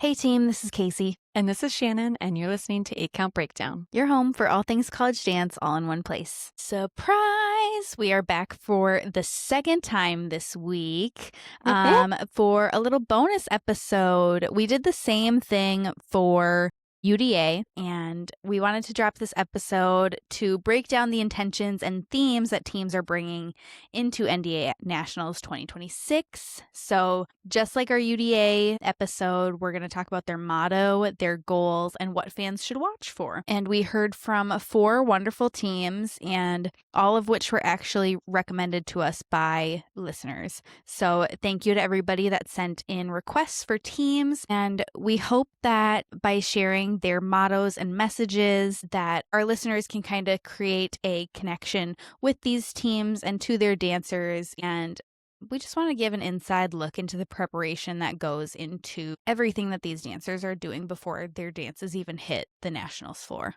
Hey team, this is Casey. And this is Shannon, and you're listening to 8 Count Breakdown. Your home for all things college dance all in one place. Surprise! We are back for the second time this week for a little bonus episode. We did the same thing for UDA, and we wanted to drop this episode to break down the intentions and themes that teams are bringing into NDA Nationals 2026. So just like our UDA episode, we're going to talk about their motto, their goals, and what fans should watch for. And we heard from 4 wonderful teams, and all of which were actually recommended to us by listeners. So thank you to everybody that sent in requests for teams, and we hope that by sharing their mottos and messages that our listeners can kind of create a connection with these teams and to their dancers. And we just want to give an inside look into the preparation that goes into everything that these dancers are doing before their dances even hit the nationals floor.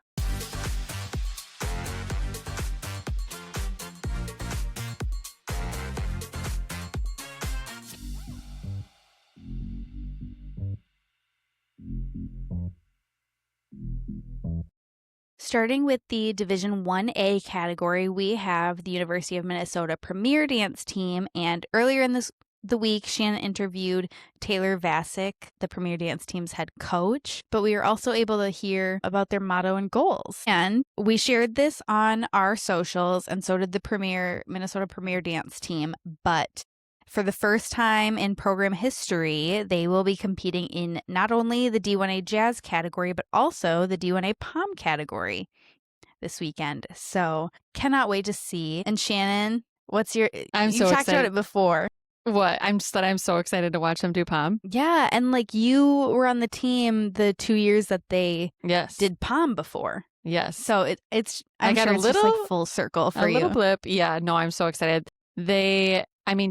Starting with the Division 1A category, we have the University of Minnesota Premier Dance Team, and earlier in the week, Shannon interviewed Taylor Vasick, the Premier Dance Team's head coach, but we were also able to hear about their motto and goals. And we shared this on our socials, and so did the Minnesota Premier Dance Team, but for the first time in program history, they will be competing in not only the D1A Jazz category, but also the D1A Pom category this weekend. So cannot wait to see. And Shannon, you talked about it before. What? I'm so excited to watch them do Pom. Yeah, and like you were on the team the 2 years that they did Pom before. Yes. So I'm sure it's just like full circle for you. A little blip. Yeah, no, I'm so excited.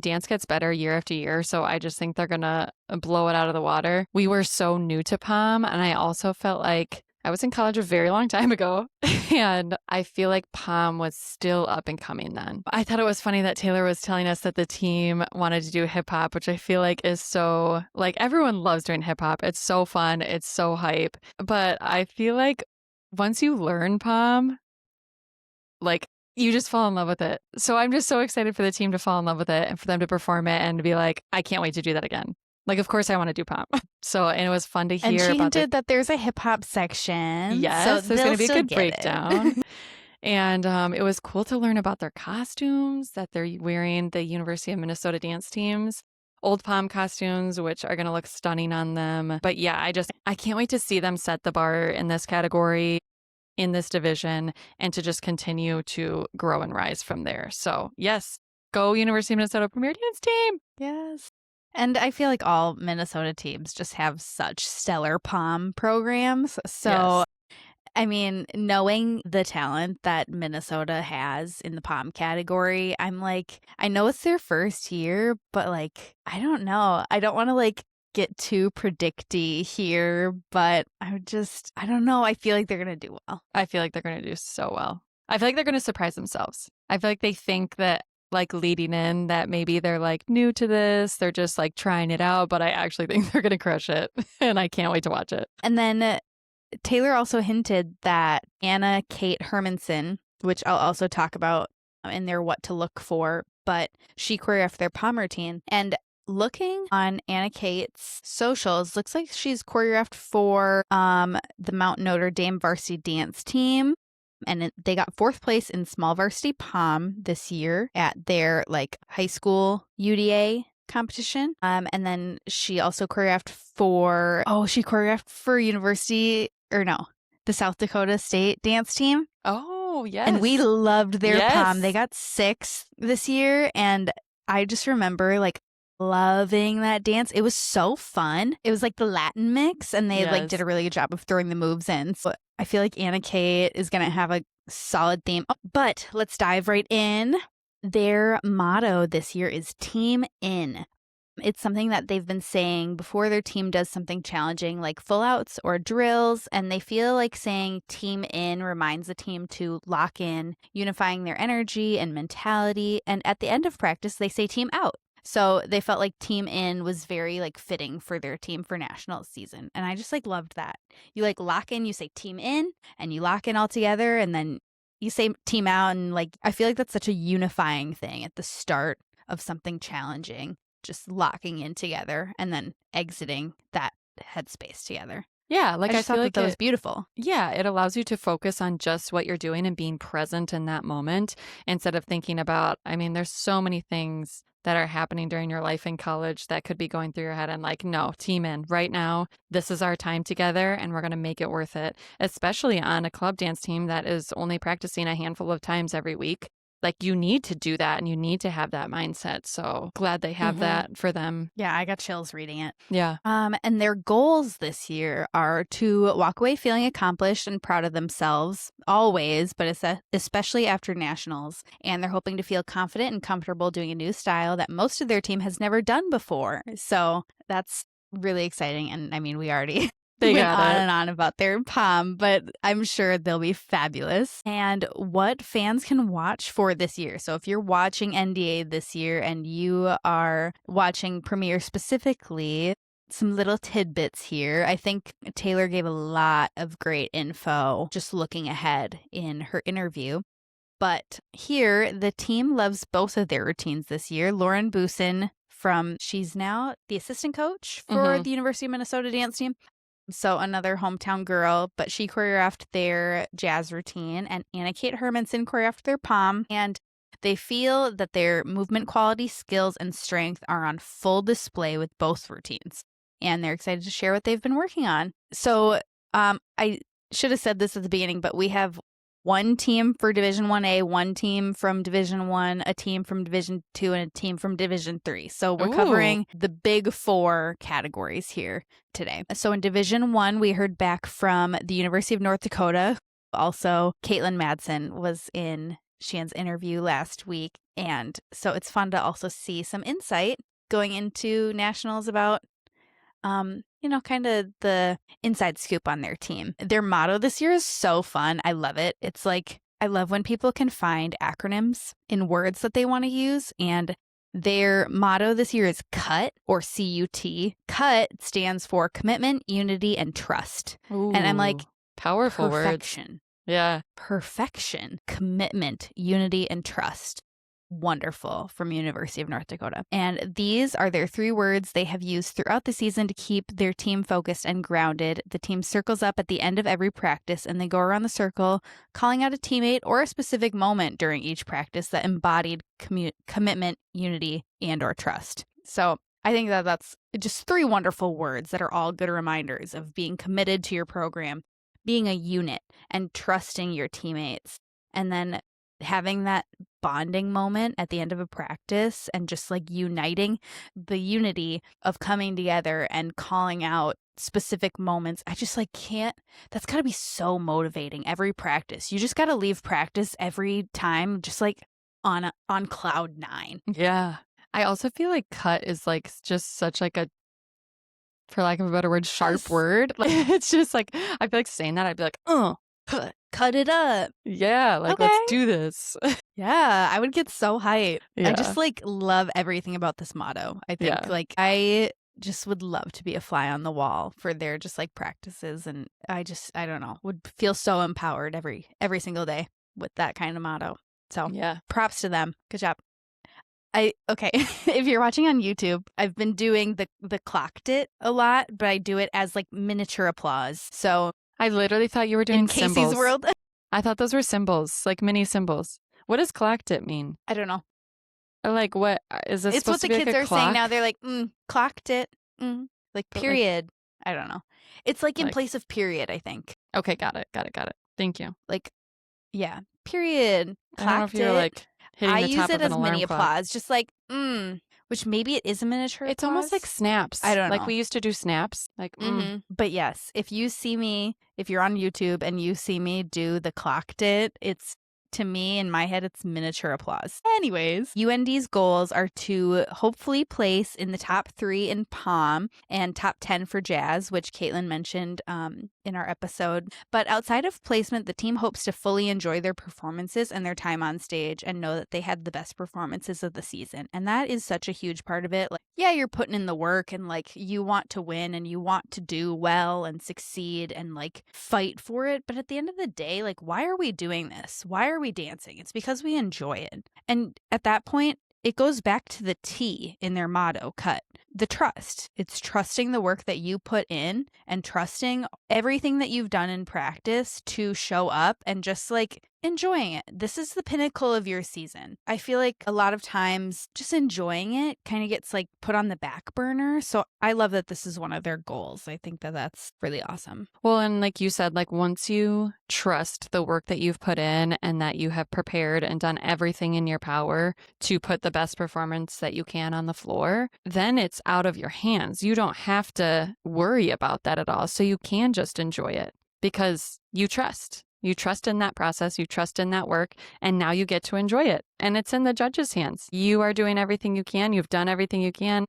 Dance gets better year after year, so I just think they're going to blow it out of the water. We were so new to Pom, and I also felt like I was in college a very long time ago, and I feel like Pom was still up and coming then. I thought it was funny that Taylor was telling us that the team wanted to do hip hop, which I feel like is so, like, everyone loves doing hip hop. It's so fun. It's so hype. But I feel like once you learn Pom, like, you just fall in love with it. So I'm just so excited for the team to fall in love with it and for them to perform it and to be like, I can't wait to do that again. Like, of course I want to do Pom. And it was fun to hear. And she hinted that there's a hip hop section. Yes, so there's going to be a good breakdown. And it was cool to learn about their costumes that they're wearing, the University of Minnesota Dance Team's old Pom costumes, which are going to look stunning on them. But yeah, I can't wait to see them set the bar in this category, in this division, and to just continue to grow and rise from there. So yes, go University of Minnesota Premier Dance Team. Yes. And I feel like all Minnesota teams just have such stellar Pom programs. So, yes. I mean, knowing the talent that Minnesota has in the Pom category, I'm like, I know it's their first year, but like, I don't know. I don't want to like get too predicty here, but I don't know. I feel like they're going to do well. I feel like they're going to do so well. I feel like they're going to surprise themselves. I feel like they think that, like, leading in that maybe they're like new to this, they're just like trying it out, but I actually think they're going to crush it, and I can't wait to watch it. And then Taylor also hinted that Anna Kate Hermanson, which I'll also talk about in their what to look for, but she choreographed their Pom routine. And looking on Anna Kate's socials, looks like she's choreographed for the Mount Notre Dame Varsity Dance Team. And they got 4th place in small varsity Pom this year at their like high school UDA competition. And then she also choreographed for the South Dakota State Dance Team. Oh, yes. And we loved their Pom. They got 6th this year. And I just remember like loving that dance. It was so fun. It was like the Latin mix, and they like did a really good job of throwing the moves in. So I feel like Anna Kate is going to have a solid theme. But let's dive right in. Their motto this year is Team In. It's something that they've been saying before their team does something challenging like full outs or drills, and they feel like saying Team In reminds the team to lock in, unifying their energy and mentality. And at the end of practice, they say Team Out. So they felt like Team In was very like fitting for their team for nationals season. And I just like loved that. You like lock in, you say Team In, and you lock in all together, and then you say Team Out. And like, I feel like that's such a unifying thing at the start of something challenging, just locking in together and then exiting that headspace together. Yeah, like I I just feel thought like that was beautiful. yeah, it allows you to focus on just what you're doing and being present in that moment instead of thinking about, I mean, there's so many things that are happening during your life in college that could be going through your head. And like, no, Team In right now. This is our time together and we're going to make it worth it, especially on a club dance team that is only practicing a handful of times every week. Like you need to do that and you need to have that mindset. So glad they have that for them. Yeah, I got chills reading it. Yeah. And their goals this year are to walk away feeling accomplished and proud of themselves, always, but especially after nationals. And they're hoping to feel confident and comfortable doing a new style that most of their team has never done before. So that's really exciting. And I mean, we already They went got on it. and on about their POM, but I'm sure they'll be fabulous. And what fans can watch for this year. So if you're watching NDA this year and you are watching Premiere specifically, some little tidbits here. I think Taylor gave a lot of great info just looking ahead in her interview. But here, the team loves both of their routines this year. Lauren Boosin she's now the assistant coach for the University of Minnesota Dance Team. So another hometown girl, but she choreographed their jazz routine, and Anna Kate Hermanson choreographed their POM. And they feel that their movement quality, skills, and strength are on full display with both routines. And they're excited to share what they've been working on. So I should have said this at the beginning, but we have one team for Division 1A, one team from Division 1, a team from Division 2, and a team from Division 3. So we're covering the big four categories here today. So in Division 1, we heard back from the University of North Dakota. Also, Caitlin Madsen was in Shan's interview last week. And so it's fun to also see some insight going into nationals about kind of the inside scoop on their team. Their motto this year is so fun. I love it. It's like, I love when people can find acronyms in words that they want to use. And their motto this year is CUT, or CUT. CUT stands for commitment, unity, and trust. Ooh, and I'm like, powerful perfection. words. Yeah. Perfection, commitment, unity, and trust. Wonderful, from University of North Dakota. And these are their 3 words they have used throughout the season to keep their team focused and grounded. The team circles up at the end of every practice and they go around the circle, calling out a teammate or a specific moment during each practice that embodied commitment, unity, and or trust. So I think that that's just 3 wonderful words that are all good reminders of being committed to your program, being a unit, and trusting your teammates. And then having that bonding moment at the end of a practice and just like uniting, the unity of coming together and calling out specific moments. I just like can't, that's got to be so motivating every practice. You just got to leave practice every time just like on cloud 9. Yeah. I also feel like CUT is like just such like a, for lack of a better word, sharp word. Like it's just like, I feel like saying that, I'd be like, cut it up. Yeah, like Okay. let's do this. Yeah, I would get so hyped. Yeah. I just like love everything about this motto. I think like I just would love to be a fly on the wall for their just like practices, and I don't know, would feel so empowered every single day with that kind of motto. So yeah, props to them. Good job. If you're watching on YouTube, I've been doing the clocked it a lot, but I do it as like miniature applause. So I literally thought you were doing in Casey's symbols. world. I thought those were symbols, like mini symbols. What does clocked it mean? I don't know. Or like what is this? It's what the kids like are saying now. They're like, clocked it. Like period. I don't know. It's like in place of period, I think. Okay, got it. Thank you. Like, yeah, period. I don't know if you're like hitting I the use top it of an as alarm mini clock. applause, just like which maybe it is a miniature. It's applause. almost like snaps. I don't know. Like we used to do snaps. Like, But yes, if you see me, if you're on YouTube and you see me do the clocked it, it's to me, in my head, it's miniature applause. Anyways, UND's goals are to hopefully place in the top 3 in Pom and top 10 for Jazz, which Caitlin mentioned in our episode. But outside of placement, the team hopes to fully enjoy their performances and their time on stage and know that they had the best performances of the season. And that is such a huge part of it. Like, yeah, you're putting in the work and like you want to win and you want to do well and succeed and like fight for it. But at the end of the day, like, why are we doing this? Why are we dancing? It's because we enjoy it. And at that point, it goes back to the T in their motto, cut. The trust. It's trusting the work that you put in and trusting everything that you've done in practice to show up and just like enjoying it. This is the pinnacle of your season. I feel like a lot of times just enjoying it kind of gets like put on the back burner. So I love that this is one of their goals. I think that that's really awesome. Well, and like you said, like once you trust the work that you've put in and that you have prepared and done everything in your power to put the best performance that you can on the floor, then it's out of your hands. You don't have to worry about that at all. So you can just enjoy it because you trust. You trust in that process, you trust in that work, and now you get to enjoy it. And it's in the judges' hands. You are doing everything you can. You've done everything you can.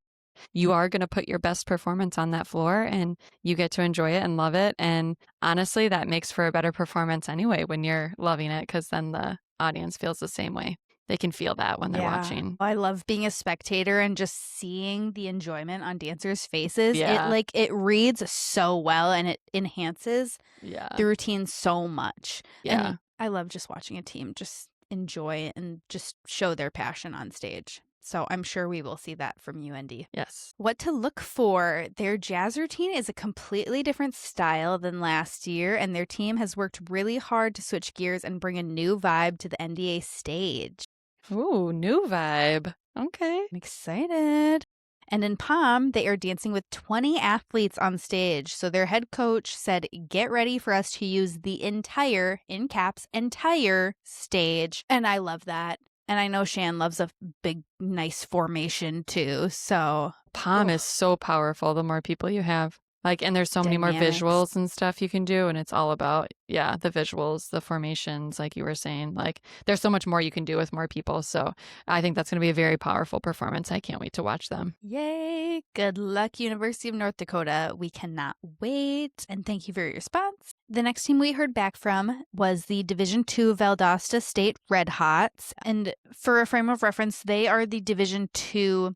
You are going to put your best performance on that floor and you get to enjoy it and love it. And honestly, that makes for a better performance anyway when you're loving it, because then the audience feels the same way. They can feel that when they're watching. I love being a spectator and just seeing the enjoyment on dancers' faces. Yeah. It reads so well and it enhances the routine so much. Yeah. And I love just watching a team just enjoy and just show their passion on stage. So I'm sure we will see that from UND. Yes. What to look for. Their jazz routine is a completely different style than last year, and their team has worked really hard to switch gears and bring a new vibe to the NDA stage. Ooh, new vibe. Okay. I'm excited. And in Pom, they are dancing with 20 athletes on stage. So their head coach said, get ready for us to use the entire, in caps, entire stage. And I love that. And I know Shan loves a big, nice formation too. So Pom is so powerful the more people you have. Like, and there's so many more visuals and stuff you can do. And it's all about, the visuals, the formations, like you were saying. Like, there's so much more you can do with more people. So I think that's going to be a very powerful performance. I can't wait to watch them. Yay. Good luck, University of North Dakota. We cannot wait. And thank you for your response. The next team we heard back from was the Division II Valdosta State Red Hots. And for a frame of reference, they are the Division II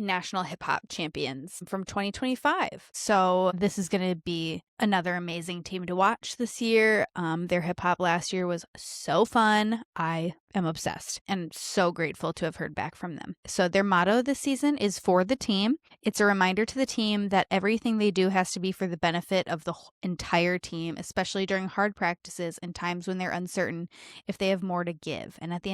National Hip Hop Champions from 2025. So this is going to be another amazing team to watch this year. Their hip hop last year was so fun. I am obsessed and so grateful to have heard back from them. So their motto this season is for the team. It's a reminder to the team that everything they do has to be for the benefit of the entire team, especially during hard practices and times when they're uncertain if they have more to give. And at the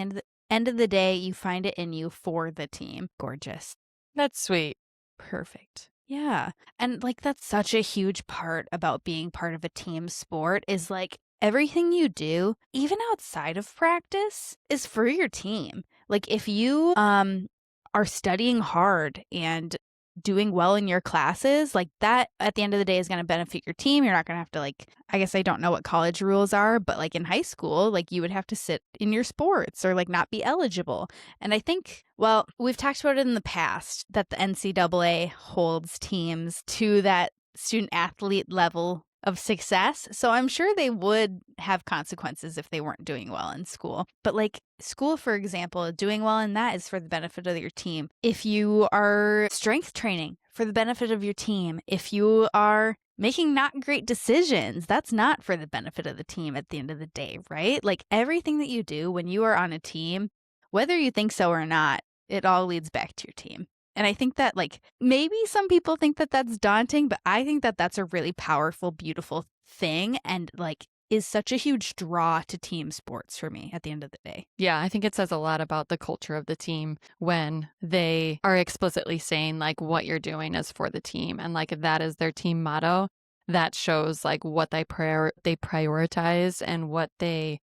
end of the day, you find it in you for the team. Gorgeous. That's sweet. Perfect. Yeah. And like, that's such a huge part about being part of a team sport is like everything you do, even outside of practice, is for your team. Like if you are studying hard and doing well in your classes, like that at the end of the day is going to benefit your team. You're not going to have to I guess I don't know what college rules are, but like in high school, like you would have to sit in your sports or like not be eligible. And I think, well, we've talked about it in the past that the NCAA holds teams to that student athlete level of success. So I'm sure they would have consequences if they weren't doing well in school. But like school, for example, doing well in that is for the benefit of your team. If you are strength training for the benefit of your team, if you are making not great decisions, that's not for the benefit of the team at the end of the day, right? Like everything that you do when you are on a team, whether you think so or not, it all leads back to your team. And I think that like maybe some people think that that's daunting, but I think that that's a really powerful, beautiful thing and like is such a huge draw to team sports for me at the end of the day. Yeah, I think it says a lot about the culture of the team when they are explicitly saying like what you're doing is for the team and like that is their team motto. That shows like what they prioritize and what they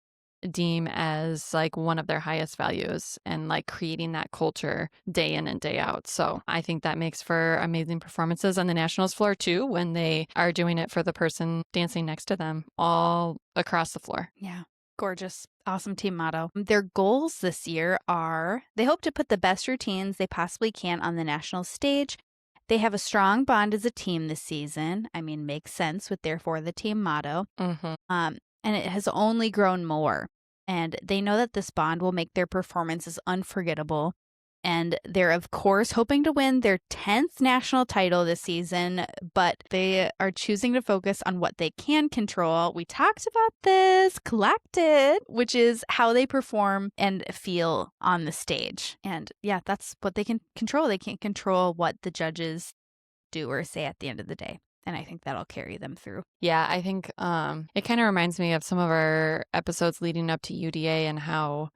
deem as like one of their highest values and like creating that culture day in and day out. So I think that makes for amazing performances on the nationals floor too when they are doing it for the person dancing next to them all across the floor. Yeah. Gorgeous. Awesome team motto. Their goals this year are they hope to put the best routines they possibly can on the national stage. They have a strong bond as a team this season. I mean, makes sense with therefore the team motto. Mm-hmm. And it has only grown more. And they know that this bond will make their performances unforgettable. And they're, of course, hoping to win their 10th national title this season, but they are choosing to focus on what they can control. We talked about this, collected, which is how they perform and feel on the stage. And yeah, that's what they can control. They can't control what the judges do or say at the end of the day. And I think that'll carry them through. Yeah, I think it kind of reminds me of some of our episodes leading up to UDA and how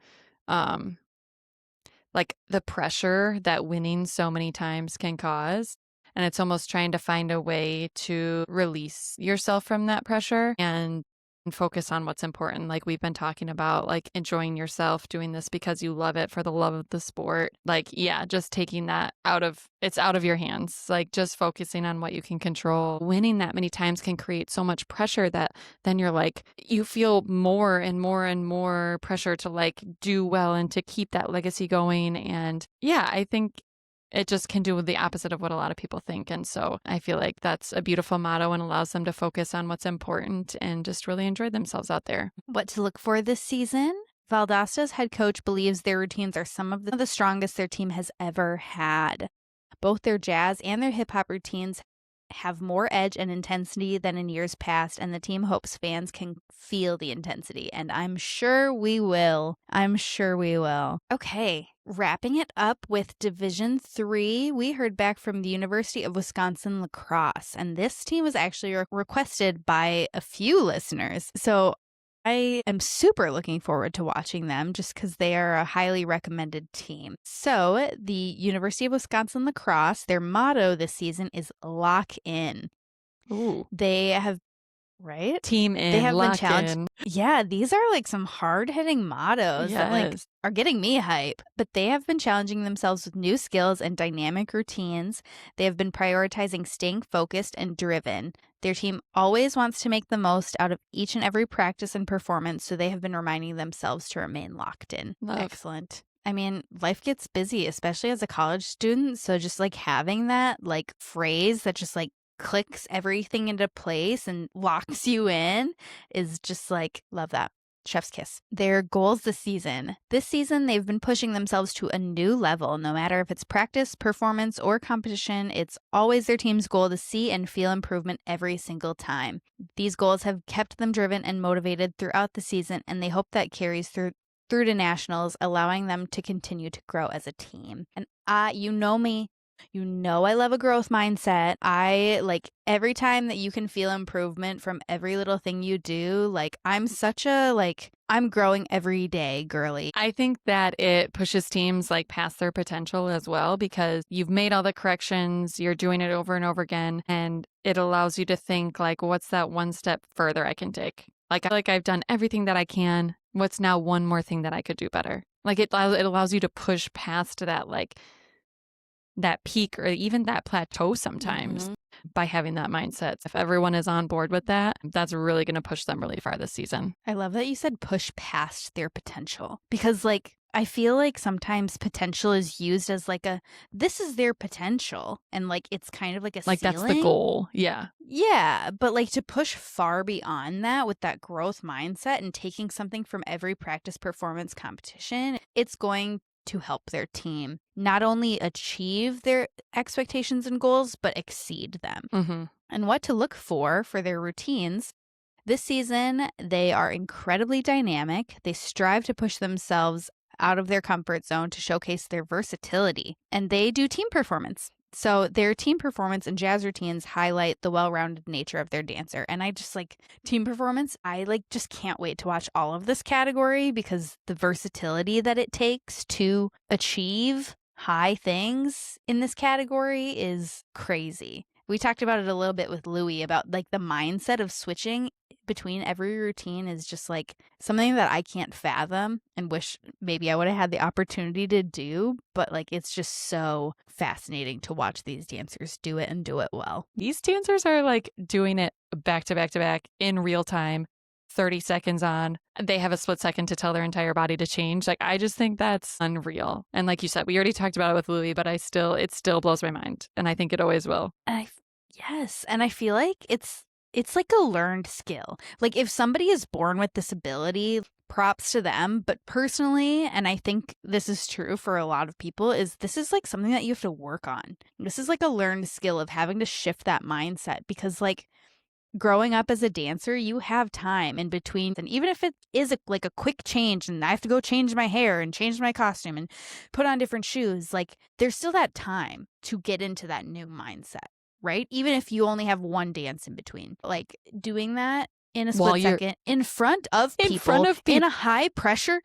like the pressure that winning so many times can cause. And it's almost trying to find a way to release yourself from that pressure and focus on what's important. Like we've been talking about, like enjoying yourself, doing this because you love it for the love of the sport. Like, yeah, just taking that it's out of your hands. Like just focusing on what you can control. Winning that many times can create so much pressure that then you're like, you feel more and more and more pressure to like do well and to keep that legacy going. And yeah, I think it just can do the opposite of what a lot of people think. And so I feel like that's a beautiful motto and allows them to focus on what's important and just really enjoy themselves out there. What to look for this season? Valdosta's head coach believes their routines are some of the strongest their team has ever had. Both their jazz and their hip hop routines have more edge and intensity than in years past, and the team hopes fans can feel the intensity. And I'm sure we will. Okay, wrapping it up with Division 3, we heard back from the University of Wisconsin lacrosse, and this team was actually requested by a few listeners. So I am super looking forward to watching them just because they are a highly recommended team. So the University of Wisconsin lacrosse, their motto this season is lock in. Ooh. They have, right? Team in, they have lock been challenged. in. Yeah, these are like some hard-hitting mottos that like Yes. are getting me hype. But they have been challenging themselves with new skills and dynamic routines. They have been prioritizing staying focused and driven. Their team always wants to make the most out of each and every practice and performance, so they have been reminding themselves to remain locked in. Love. Excellent. I mean, life gets busy, especially as a college student. So just like having that like phrase that just like clicks everything into place and locks you in is just like, love that. Chef's kiss. Their goals this season. This season, they've been pushing themselves to a new level. No matter if it's practice, performance, or competition, it's always their team's goal to see and feel improvement every single time. These goals have kept them driven and motivated throughout the season, and they hope that carries through to nationals, allowing them to continue to grow as a team. And you know me. You know I love a growth mindset. I like every time that you can feel improvement from every little thing you do. Like I'm growing every day, girly. I think that it pushes teams like past their potential as well because you've made all the corrections, you're doing it over and over again, and it allows you to think like, what's that one step further I can take? Like I feel like I've done everything that I can. What's now one more thing that I could do better? Like it allows you to push past that like that peak or even that plateau sometimes by having that mindset. If everyone is on board with that, that's really going to push them really far this season. I love that you said push past their potential because like I feel like sometimes potential is used as like this is their potential and like it's kind of like a like ceiling. That's the goal. Yeah. Yeah, but like to push far beyond that with that growth mindset and taking something from every practice, performance, competition, it's going to help their team not only achieve their expectations and goals, but exceed them. Mm-hmm. And what to look for their routines. This season, they are incredibly dynamic. They strive to push themselves out of their comfort zone to showcase their versatility. And they do team performance. So their team performance and jazz routines highlight the well-rounded nature of their dancer. And I just like team performance. I like just can't wait to watch all of this category because the versatility that it takes to achieve high things in this category is crazy. We talked about it a little bit with Louie about like the mindset of switching between every routine is just like something that I can't fathom and wish maybe I would have had the opportunity to do. But like it's just so fascinating to watch these dancers do it and do it well. These dancers are like doing it back to back to back in real time, 30 seconds on, they have a split second to tell their entire body to change. Like, I just think that's unreal. And like you said, we already talked about it with Louis, but it still blows my mind. And I think it always will. Yes. And I feel like it's like a learned skill. Like if somebody is born with this ability, props to them. But personally, and I think this is true for a lot of people, is this is like something that you have to work on. This is like a learned skill of having to shift that mindset, because like growing up as a dancer, you have time in between. And even if it is like a quick change and I have to go change my hair and change my costume and put on different shoes, like there's still that time to get into that new mindset, right? Even if you only have one dance in between, like doing that in a split second in front of people in a high pressure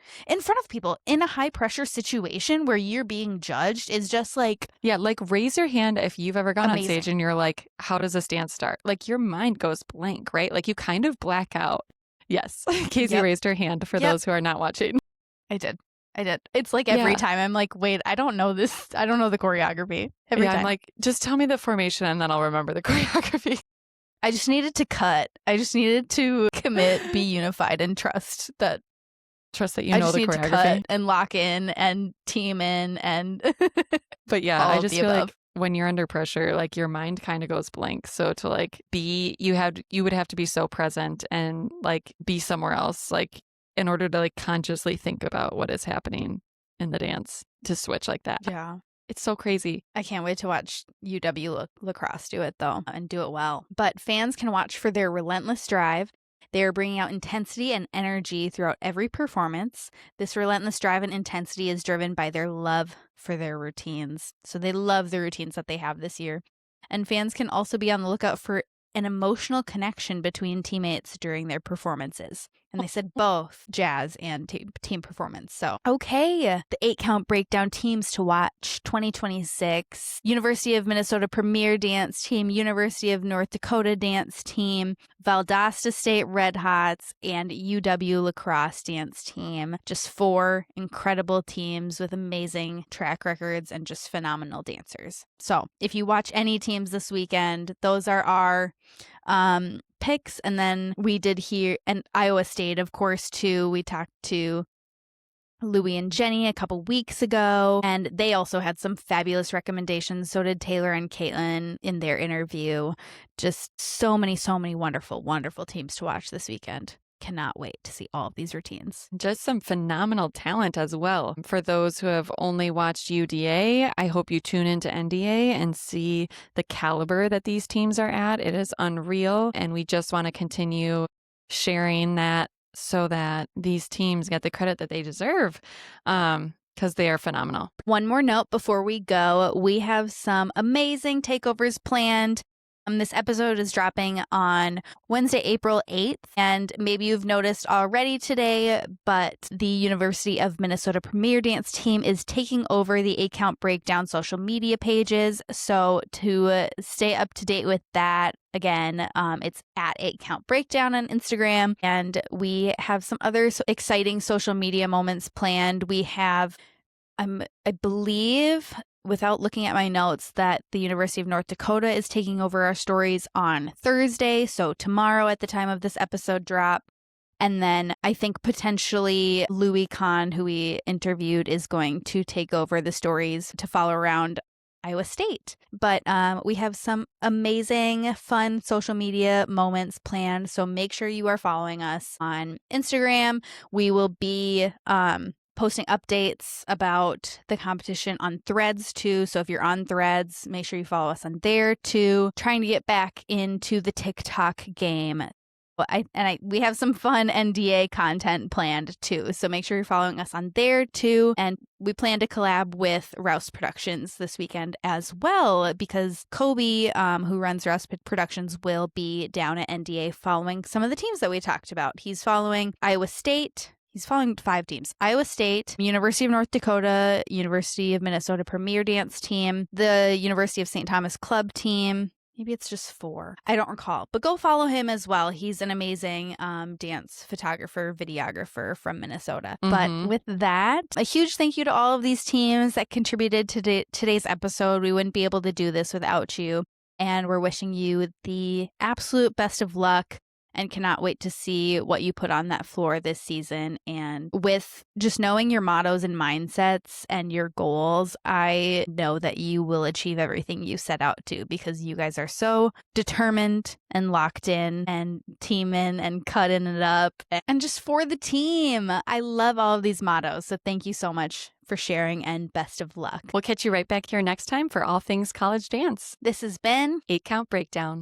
situation where you're being judged is just like, yeah, like raise your hand if you've ever gone amazing. On stage and you're like, how does this dance start? Like your mind goes blank, right? Like you kind of black out. Yes. Casey raised her hand for those who are not watching. I did. It's like every time I'm like, wait, I don't know this. I don't know the choreography. Every time. I'm like, just tell me the formation and then I'll remember the choreography. I just needed to cut. I just needed to commit, be unified, and trust that you know the choreography. To cut and lock in and team in and. But yeah, I just feel like when you're under pressure, like your mind kind of goes blank. So to like you would have to be so present and like be somewhere else, like in order to like consciously think about what is happening in the dance to switch like that. Yeah. It's so crazy. I can't wait to watch UW lacrosse do it, though, and do it well. But fans can watch for their relentless drive. They are bringing out intensity and energy throughout every performance. This relentless drive and intensity is driven by their love for their routines. So they love the routines that they have this year. And fans can also be on the lookout for an emotional connection between teammates during their performances. And they said both jazz and team performance. So, okay, the 8-count breakdown teams to watch 2026. University of Minnesota Premier Dance Team, University of North Dakota Dance Team, Valdosta State Red Hots, and UW Lacrosse Dance Team. Just 4 incredible teams with amazing track records and just phenomenal dancers. So, if you watch any teams this weekend, those are our picks. And then we did hear, and Iowa State, of course, too. We talked to Louie and Jenny a couple weeks ago, and they also had some fabulous recommendations. So did Taylor and Caitlin in their interview. Just so many wonderful, wonderful teams to watch this weekend. Cannot wait to see all of these routines. Just some phenomenal talent as well. For those who have only watched UDA, I hope you tune into NDA and see the caliber that these teams are at. It is unreal. And we just want to continue sharing that so that these teams get the credit that they deserve. Because they are phenomenal. One more note before we go. We have some amazing takeovers planned. This episode is dropping on Wednesday, April 8th, and maybe you've noticed already today, but the University of Minnesota Premier Dance Team is taking over the 8-count breakdown social media pages. So to stay up to date with that, again, it's at 8-count breakdown on Instagram, and we have some other exciting social media moments planned. We have, I believe, without looking at my notes, that the University of North Dakota is taking over our stories on Thursday, so tomorrow at the time of this episode drop. And then I think potentially Louis Kahn, who we interviewed, is going to take over the stories to follow around Iowa State. But we have some amazing, fun social media moments planned, so make sure you are following us on Instagram. We will be posting updates about the competition on Threads too. So if you're on Threads, make sure you follow us on there too. Trying to get back into the TikTok game. We have some fun NDA content planned too. So make sure you're following us on there too. And we plan to collab with Rouse Productions this weekend as well, because Kobe, who runs Rouse Productions, will be down at NDA following some of the teams that we talked about. He's following Iowa State. He's following 5 teams: Iowa State, University of North Dakota, University of Minnesota Premier Dance Team, the University of St. Thomas Club Team. Maybe it's just 4. I don't recall. But go follow him as well. He's an amazing dance photographer, videographer from Minnesota. Mm-hmm. But with that, a huge thank you to all of these teams that contributed to today's episode. We wouldn't be able to do this without you. And we're wishing you the absolute best of luck and cannot wait to see what you put on that floor this season. And with just knowing your mottos and mindsets and your goals, I know that you will achieve everything you set out to, because you guys are so determined and locked in and teaming and cutting it up and just for the team. I love all of these mottos. So thank you so much for sharing, and best of luck. We'll catch you right back here next time for all things college dance. This has been 8 Count Breakdown.